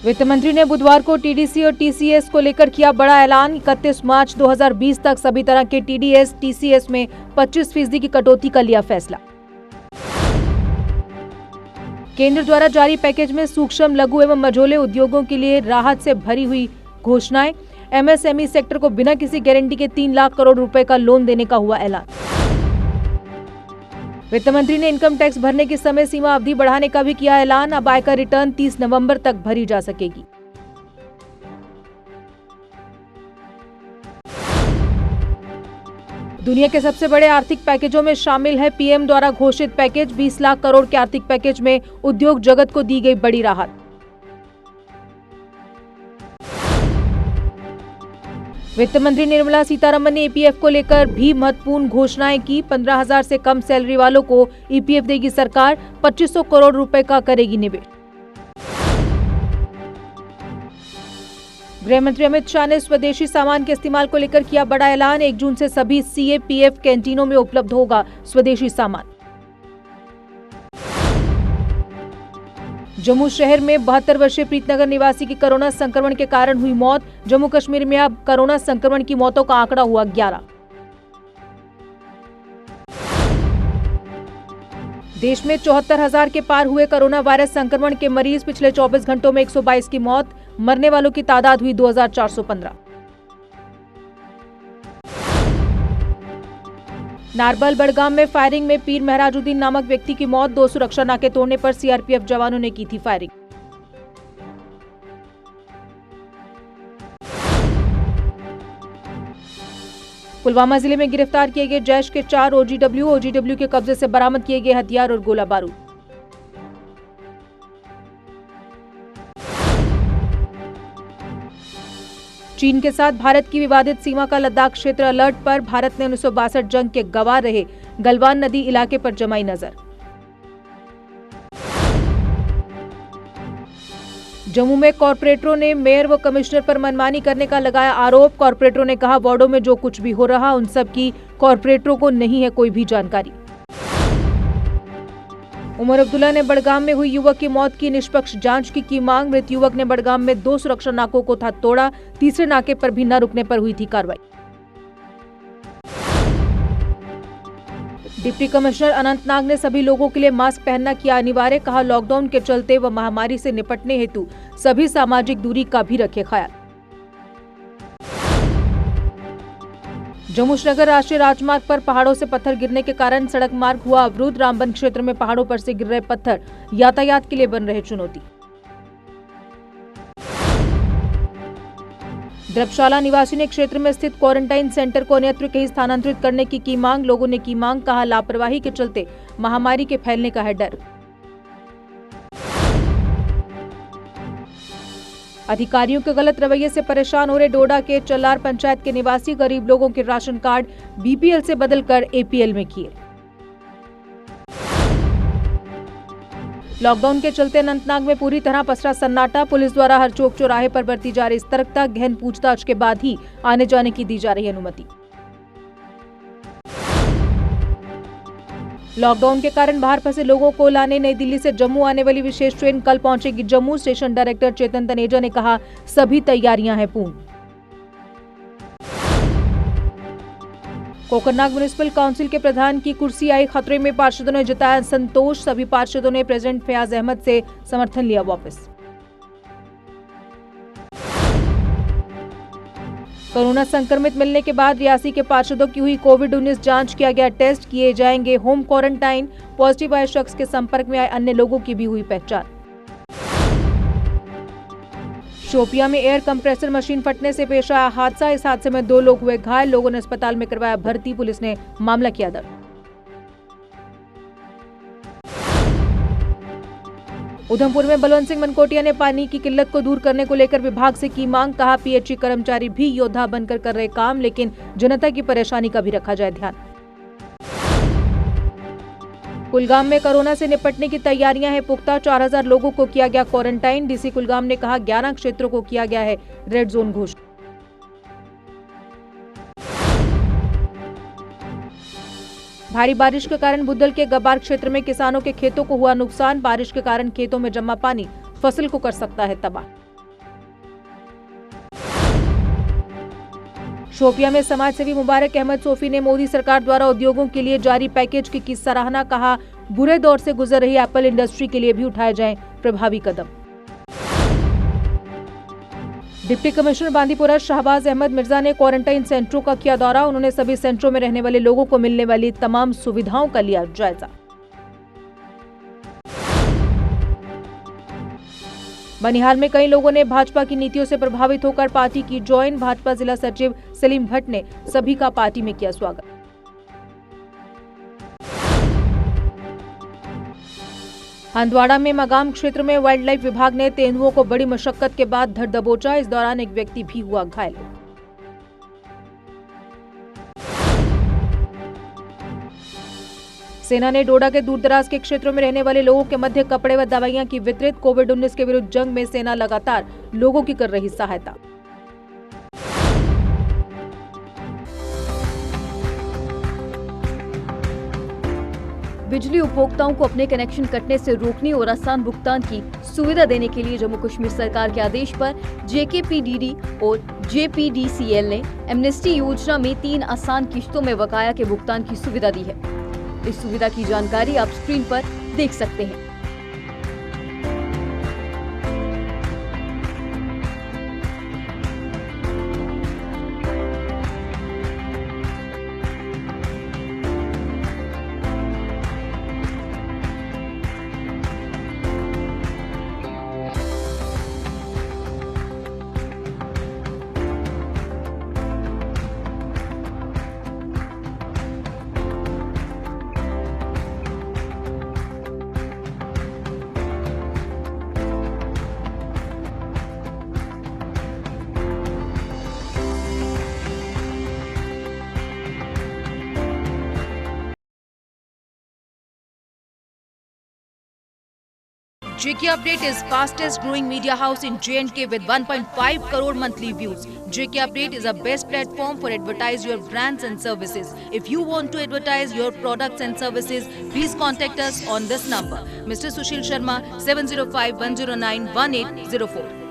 वित्त मंत्री ने बुधवार को टीडीसी और टीसीएस को लेकर किया बड़ा ऐलान। 31 मार्च 2020 तक सभी तरह के टीडीएस, टीसीएस में 25% की कटौती का लिया फैसला। केंद्र द्वारा जारी पैकेज में सूक्ष्म, लघु एवं मझोले उद्योगों के लिए राहत से भरी हुई घोषणाएं। एमएसएमई सेक्टर को बिना किसी गारंटी के 3 लाख करोड़ रुपए का लोन देने का हुआ ऐलान। वित्त मंत्री ने इनकम टैक्स भरने की समय सीमा अवधि बढ़ाने का भी किया ऐलान। अब आयकर रिटर्न 30 नवंबर तक भरी जा सकेगी। दुनिया के सबसे बड़े आर्थिक पैकेजों में शामिल है पीएम द्वारा घोषित पैकेज। 20 लाख करोड़ के आर्थिक पैकेज में उद्योग जगत को दी गई बड़ी राहत। वित्त मंत्री निर्मला सीतारमण ने ईपीएफ को लेकर भी महत्वपूर्ण घोषणाएं की। 15,000 से कम सैलरी वालों को ईपीएफ देगी सरकार। 2500 करोड़ रुपए का करेगी निवेश। गृह मंत्री अमित शाह ने स्वदेशी सामान के इस्तेमाल को लेकर किया बड़ा ऐलान। 1 जून से सभी सीएपीएफ कैंटीनों में उपलब्ध होगा स्वदेशी सामान। जम्मू शहर में 72 वर्षीय प्रीतनगर निवासी की कोरोना संक्रमण के कारण हुई मौत। जम्मू कश्मीर में अब कोरोना संक्रमण की मौतों का आंकड़ा हुआ 11। देश में 74,000 के पार हुए कोरोना वायरस संक्रमण के मरीज। पिछले 24 घंटों में 122 की मौत। मरने वालों की तादाद हुई 2415। नारबल बड़गाम में फायरिंग में पीर महराजुद्दीन नामक व्यक्ति की मौत। 2 सुरक्षा नाके तोड़ने पर सीआरपीएफ जवानों ने की थी फायरिंग। पुलवामा जिले में गिरफ्तार किए गए जैश के 4 ओजीडब्ल्यू के कब्जे से बरामद किए गए हथियार और गोला बारूद। चीन के साथ भारत की विवादित सीमा का लद्दाख क्षेत्र अलर्ट पर। भारत ने 1962 जंग के गवाह रहे गलवान नदी इलाके पर जमाई नजर। जम्मू में कॉर्पोरेटरों ने मेयर व कमिश्नर पर मनमानी करने का लगाया आरोप। कॉर्पोरेटरों ने कहा वार्डों में जो कुछ भी हो रहा उन सब की कॉर्पोरेटरों को नहीं है कोई भी जानकारी। उमर अब्दुल्ला ने बड़गाम में हुई युवक की मौत की निष्पक्ष जांच की मांग। मृत युवक ने बड़गाम में 2 सुरक्षा नाकों को था तोड़ा। तीसरे नाके पर भी न रुकने पर हुई थी कार्रवाई। डिप्टी कमिश्नर अनंतनाग ने सभी लोगों के लिए मास्क पहनना किया अनिवार्य। कहा लॉकडाउन के चलते व महामारी से निपटने हेतु सभी सामाजिक दूरी का भी रखे ख्याल। जम्मू श्रीनगर राष्ट्रीय राजमार्ग पर पहाड़ों से पत्थर गिरने के कारण सड़क मार्ग हुआ अवरुद्ध। रामबन क्षेत्र में पहाड़ों पर से गिर रहे पत्थर यातायात के लिए बन रहे चुनौती। द्रबशाला निवासी ने क्षेत्र में स्थित क्वारंटाइन सेंटर को अन्यत्र कहीं स्थानांतरित करने की मांग। लोगों ने की मांग। कहा लापरवाही के चलते महामारी के फैलने का है डर। अधिकारियों के गलत रवैये से परेशान हो रहे डोडा के चल्लार पंचायत के निवासी गरीब लोगों के राशन कार्ड बीपीएल से बदलकर एपीएल में किए। लॉकडाउन के चलते अनंतनाग में पूरी तरह पसरा सन्नाटा। पुलिस द्वारा हर चौक चौराहे पर बरती जा रही सतर्कता। गहन पूछताछ के बाद ही आने जाने की दी जा रही अनुमति। लॉकडाउन के कारण बाहर फंसे लोगों को लाने नई दिल्ली से जम्मू आने वाली विशेष ट्रेन कल पहुंचेगी जम्मू। स्टेशन डायरेक्टर चेतन तनेजा ने कहा सभी तैयारियां हैं पूर्ण। कोकरनाग म्युनिसिपल काउंसिल के प्रधान की कुर्सी आई खतरे में। पार्षदों ने जताया संतोष। सभी पार्षदों ने प्रेसिडेंट फयाज अहमद से समर्थन लिया वापस। कोरोना संक्रमित मिलने के बाद रियासी के पार्षदों की हुई कोविड-19 जांच। किया गया टेस्ट। किए जाएंगे होम क्वारंटाइन। पॉजिटिव आए शख्स के संपर्क में आए अन्य लोगों की भी हुई पहचान। शोपियां में एयर कंप्रेसर मशीन फटने से पेश आया हादसा। इस हादसे में 2 लोग हुए घायल। लोगों ने अस्पताल में करवाया भर्ती। पुलिस ने मामला किया दर्ज। उधमपुर में बलवंत सिंह मनकोटिया ने पानी की किल्लत को दूर करने को लेकर विभाग से की मांग। कहा पीएचई कर्मचारी भी योद्धा बनकर कर रहे काम, लेकिन जनता की परेशानी का भी रखा जाए ध्यान। कुलगाम में कोरोना से निपटने की तैयारियां हैं पुख्ता। 4000 लोगों को किया गया क्वारंटाइन। डीसी कुलगाम ने कहा 11 क्षेत्रों को किया गया है रेड जोन घोषित। भारी बारिश के कारण बुद्धल के गब्बार क्षेत्र में किसानों के खेतों को हुआ नुकसान। बारिश के कारण खेतों में जमा पानी फसल को कर सकता है तबाह। शोपियां में समाज सेवी मुबारक अहमद सोफी ने मोदी सरकार द्वारा उद्योगों के लिए जारी पैकेज की सराहना। कहा, बुरे दौर से गुजर रही एप्पल इंडस्ट्री के लिए भी उठाए जाएं प्रभावी कदम। डिप्टी कमिश्नर बांदीपुरा शाहबाज अहमद मिर्जा ने क्वारंटाइन सेंटरों का किया दौरा। उन्होंने सभी सेंटरों में रहने वाले लोगों को मिलने वाली तमाम सुविधाओं का लिया जायजा। बनिहाल में कई लोगों ने भाजपा की नीतियों से प्रभावित होकर पार्टी की ज्वाइन। भाजपा जिला सचिव सलीम भट्ट ने सभी का पार्टी में किया स्वागत। हंदवाड़ा में मगाम क्षेत्र में वाइल्ड लाइफ विभाग ने तेंदुओं को बड़ी मशक्कत के बाद धर दबोचा। इस दौरान एक व्यक्ति भी हुआ घायल। सेना ने डोडा के दूरदराज के क्षेत्रों में रहने वाले लोगों के मध्य कपड़े व दवाइयां की वितरित। कोविड-19 के विरुद्ध जंग में सेना लगातार लोगों की कर रही सहायता। बिजली उपभोक्ताओं को अपने कनेक्शन कटने से रोकने और आसान भुगतान की सुविधा देने के लिए जम्मू कश्मीर सरकार के आदेश पर JKPDD और JPDCL ने एमनेस्टी योजना में 3 आसान किश्तों में बकाया के भुगतान की सुविधा दी है। इस सुविधा की जानकारी आप स्क्रीन पर देख सकते हैं। JK Update is fastest growing media house in J&K with 1.5 crore monthly views. JK Update is a best platform for advertise your brands and services. If you want to advertise your products and services, please contact us on this number. Mr. Sushil Sharma, 705-109-1804.